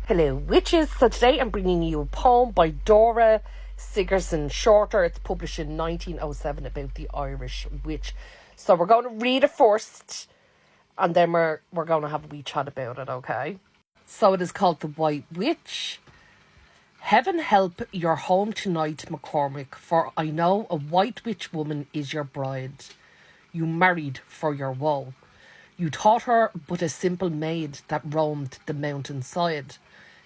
Hello, witches. So today I'm bringing you a poem by Dora Sigerson Shorter. It's published in 1907 about the Irish witch. So we're going to read it first and then we're going to have a wee chat about it, okay? So it is called The White Witch. Heaven help your home tonight, McCormick, for I know a white witch woman is your bride. You married for your woe. You taught her but a simple maid that roamed the mountain side.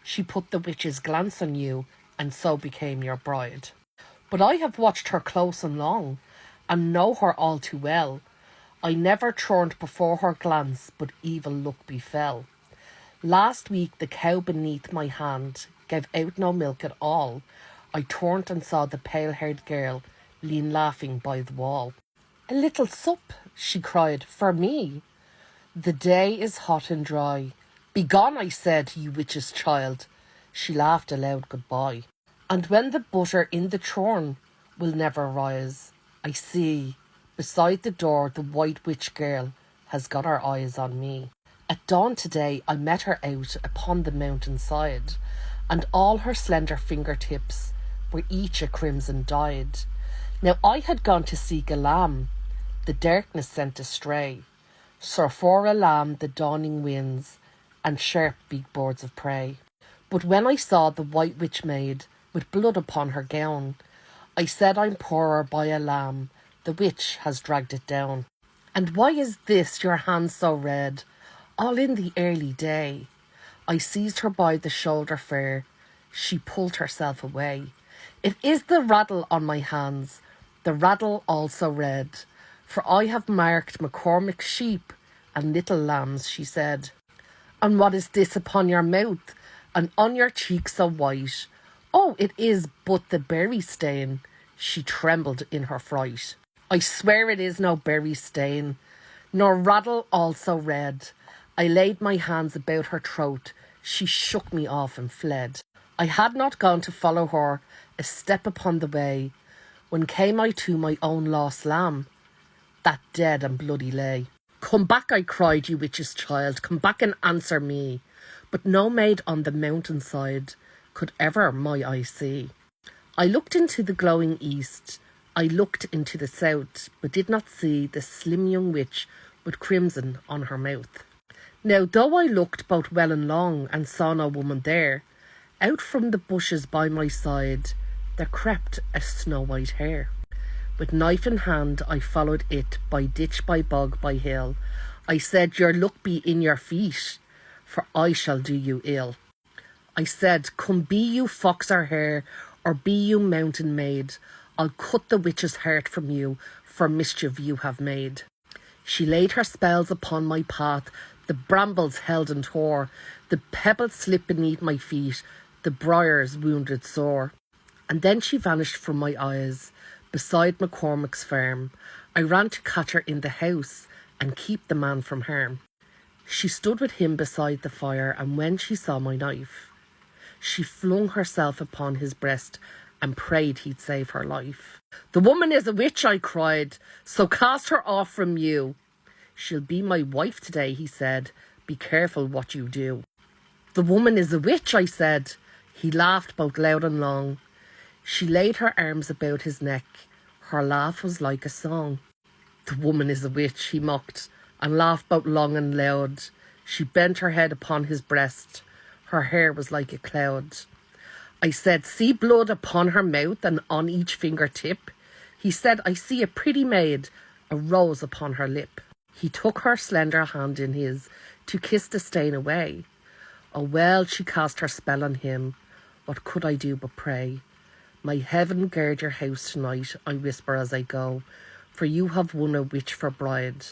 She put the witch's glance on you, and so became your bride. But I have watched her close and long, and know her all too well. I never turned before her glance, but evil look befell. Last week the cow beneath my hand gave out no milk at all. I turned and saw the pale-haired girl lean laughing by the wall. A little sup, she cried, for me. The day is hot and dry. Begone, I said, you witch's child. She laughed a loud goodbye. And when the butter in the churn will never rise, I see, beside the door, the white witch girl has got her eyes on me. At dawn today I met her out upon the mountain side, and all her slender fingertips were each a crimson dyed. Now I had gone to seek a lamb, the darkness sent astray, so for a lamb the dawning winds and sharp-beaked birds of prey. But when I saw the white witch maid with blood upon her gown, I said I'm poorer by a lamb, the witch has dragged it down. And why is this your hand so red, all in the early day? I seized her by the shoulder fair, she pulled herself away. It is the rattle on my hands, the rattle also red, for I have marked McCormick's sheep and little lambs, she said. And what is this upon your mouth, and on your cheek so white? Oh, it is but the berry stain. She trembled in her fright. I swear it is no berry stain, nor rattle also red. I laid my hands about her throat, she shook me off and fled. I had not gone to follow her a step upon the way, when came I to my own lost lamb, that dead and bloody lay. Come back, I cried, you witch's child, come back and answer me. But no maid on the mountain side could ever my eye see. I looked into the glowing east, I looked into the south, but did not see the slim young witch with crimson on her mouth. Now though I looked both well and long, and saw no woman there, out from the bushes by my side there crept a snow-white hare. With knife in hand I followed it by ditch, by bog, by hill. I said, your luck be in your feet, for I shall do you ill. I said, come be you fox or hare, or be you mountain maid, I'll cut the witch's heart from you, for mischief you have made. She laid her spells upon my path, the brambles held and tore, the pebbles slipped beneath my feet, the briars wounded sore. And then she vanished from my eyes, beside McCormick's farm. I ran to catch her in the house and keep the man from harm. She stood with him beside the fire, and when she saw my knife, she flung herself upon his breast and prayed he'd save her life. The woman is a witch, I cried, so cast her off from you. She'll be my wife today, he said, be careful what you do. The woman is a witch, I said. He laughed both loud and long. She laid her arms about his neck, her laugh was like a song. The woman is a witch, he mocked, and laughed both long and loud. She bent her head upon his breast, her hair was like a cloud. I said, see blood upon her mouth and on each fingertip. He said, I see a pretty maid, a rose upon her lip. He took her slender hand in his, to kiss the stain away. Oh well, she cast her spell on him, what could I do but pray? My heaven guard your house tonight, I whisper as I go, for you have won a witch for bride,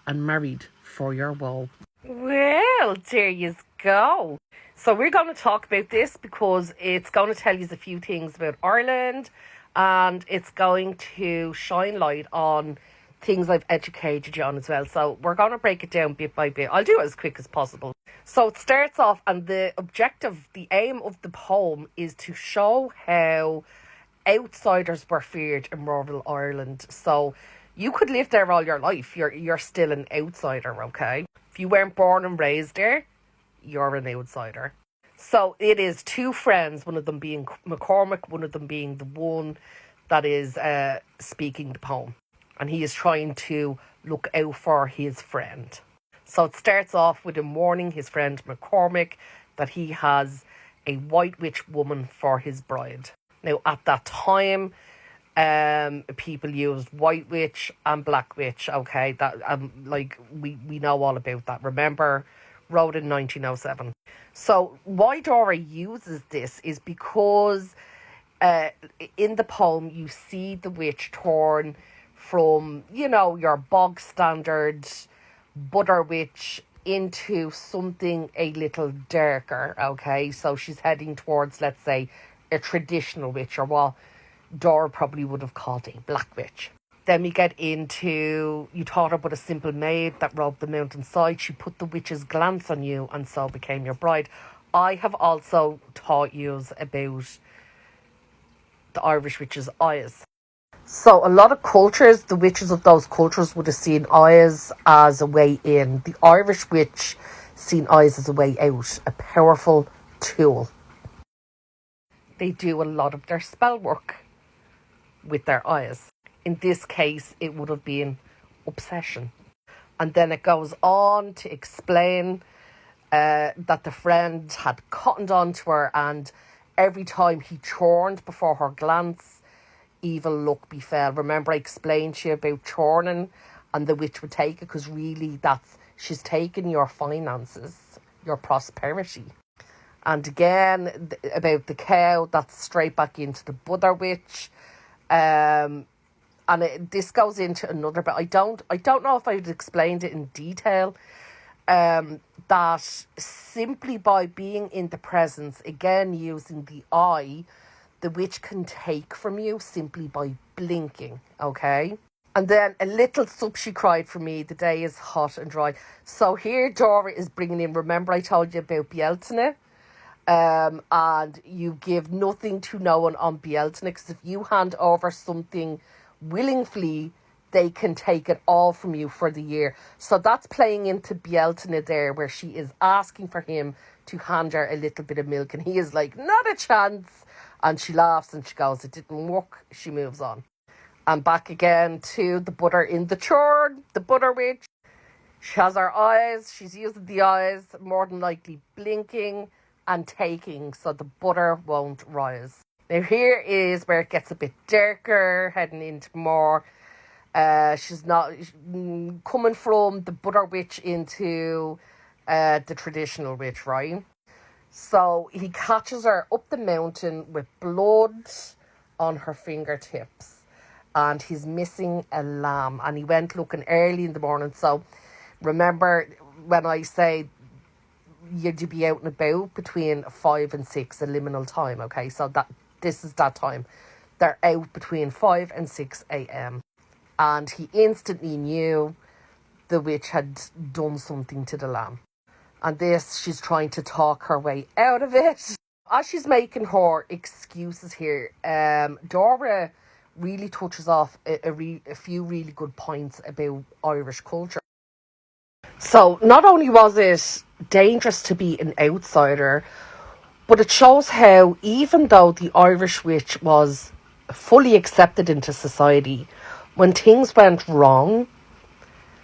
and married for your woe. Well, there you go. So we're going to talk about this because it's going to tell you a few things about Ireland, and it's going to shine light on things I've educated you on as well. So we're going to break it down bit by bit. I'll do it as quick as possible. So it starts off, and the objective, the aim of the poem is to show how outsiders were feared in rural Ireland. So you could live there all your life. You're still an outsider, okay? If you weren't born and raised there, you're an outsider. So it is two friends, one of them being McCormick, one of them being the one that is speaking the poem. And he is trying to look out for his friend. So it starts off with him warning his friend McCormick that he has a white witch woman for his bride. Now, at that time, people used white witch and black witch. Okay, that like we know all about that. Remember, wrote in 1907. So why Dora uses this is because in the poem you see the witch turn from, you know, your bog standard butter witch into something a little darker. Okay, so she's heading towards, let's say, a traditional witch, or what Dora probably would have called a black witch. Then we get into, you taught her but a simple maid that robbed the mountainside. She put the witch's glance on you and so became your bride. I have also taught you about the Irish witches' eyes. So a lot of cultures, the witches of those cultures would have seen eyes as a way in. The Irish witch seen eyes as a way out, a powerful tool. They do a lot of their spell work with their eyes. In this case, it would have been obsession. And then it goes on to explain that the friend had cottoned onto her, and every time he chorned before her glance, evil luck befell. Remember, I explained to you about churning, and the witch would take it because really she's taking your finances, your prosperity. And again, about the cow, that's straight back into the butter witch. This goes into another bit. I don't know if I've explained it in detail. That simply by being in the presence, again using the eye, the witch can take from you simply by blinking. Okay. And then a little sup she cried for me. The day is hot and dry. So here Dora is bringing in. Remember, I told you about Bealtaine. And you give nothing to no one on Bealtaine, because if you hand over something willingly, they can take it all from you for the year. So that's playing into Bealtaine there, where she is asking for him to hand her a little bit of milk, and he is like, not a chance. And she laughs and she goes, it didn't work. She moves on. And back again to the butter in the churn, the butter witch. She has her eyes. She's using the eyes, more than likely blinking and taking, so the butter won't rise. Now here is where it gets a bit darker, heading into more. She's not coming from the butter witch into the traditional witch, right? So he catches her up the mountain with blood on her fingertips, and he's missing a lamb, and he went looking early in the morning. So remember when I say you'd be out and about between 5 and 6, a liminal time, okay? So this is that time. They're out between 5 and 6 a.m. And he instantly knew the witch had done something to the lamb. And this, she's trying to talk her way out of it. As she's making her excuses here, Dora really touches off a few really good points about Irish culture. So not only was it dangerous to be an outsider, but it shows how even though the Irish witch was fully accepted into society, when things went wrong,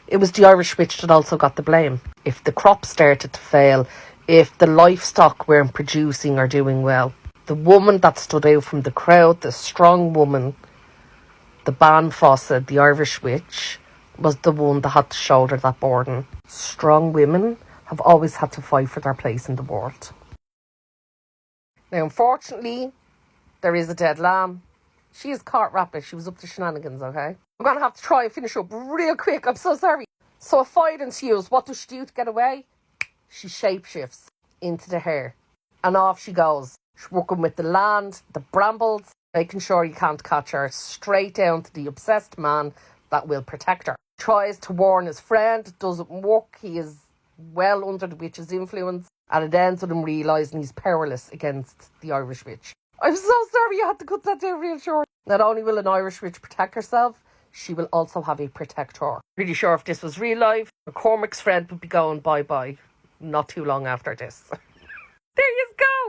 it was the Irish witch that also got the blame. If the crops started to fail, if the livestock weren't producing or doing well, the woman that stood out from the crowd, the strong woman, the Ban Fossa, the Irish witch, was the one that had to shoulder that burden. Strong women have always had to fight for their place in the world. Now, unfortunately, there is a dead lamb. She is caught rapid. She was up to shenanigans, okay? I'm going to have to try and finish up real quick. I'm so sorry. So a fight ensues. What does she do to get away? She shapeshifts into the hare. And off she goes. She's working with the land, the brambles, making sure you can't catch her, straight down to the obsessed man that will protect her. Tries to warn his friend. It doesn't work. He is well under the witch's influence. And it ends with him realising he's powerless against the Irish witch. I'm so sorry you had to cut that down real short. Not only will an Irish witch protect herself, she will also have a protector. Pretty sure if this was real life, McCormick's friend would be going bye-bye not too long after this. There you go.